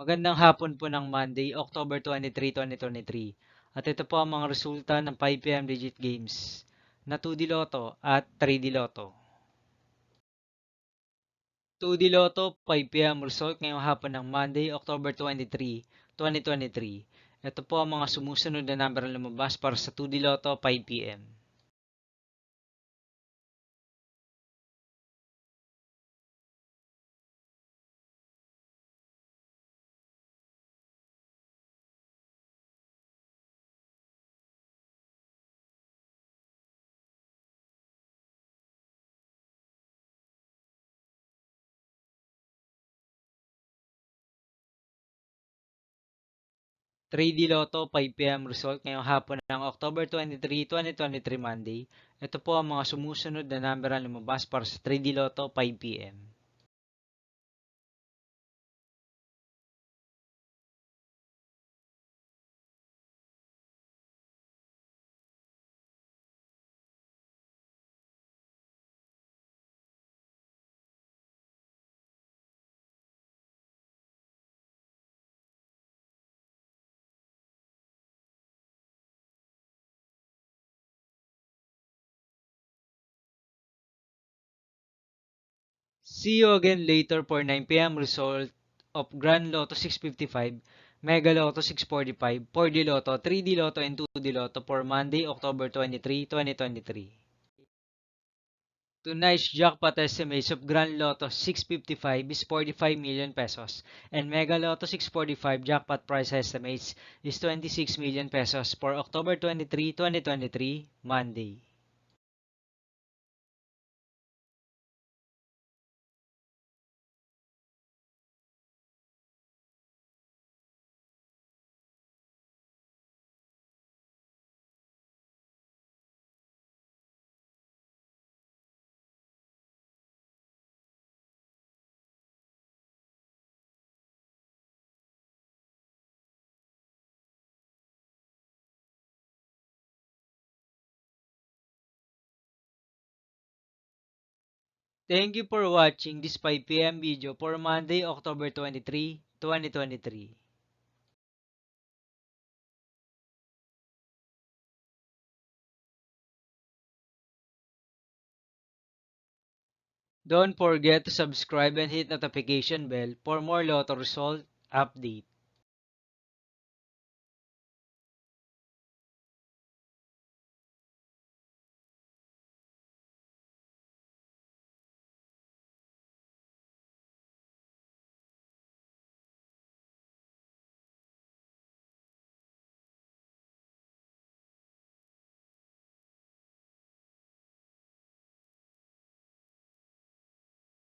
Magandang hapon po ng Monday, October 23, 2023. At ito po ang mga resulta ng 5pm digit games na 2D Lotto at 3D Lotto. 2D Lotto 5pm result ngayong hapon ng Monday, October 23, 2023. Ito po ang mga sumusunod na number na lumabas para sa 2D Lotto 5pm. 3D Lotto 5pm result ngayong hapon ng October 23, 2023 Monday. Ito po ang mga sumusunod na number na lumabas para sa 3D Lotto 5pm. 'See you again later for 9pm result of Grand Lotto 655, Mega Lotto 645, 4D Lotto, 3D Lotto, and 2D Lotto for Monday, October 23, 2023. Tonight's jackpot estimates of Grand Lotto 655 is 45 million pesos and Mega Lotto 645 jackpot price estimates is 26 million pesos for October 23, 2023, Monday. Thank you for watching this 5pm video for Monday, October 23, 2023. Don't forget to subscribe and hit notification bell for more Lotto result update.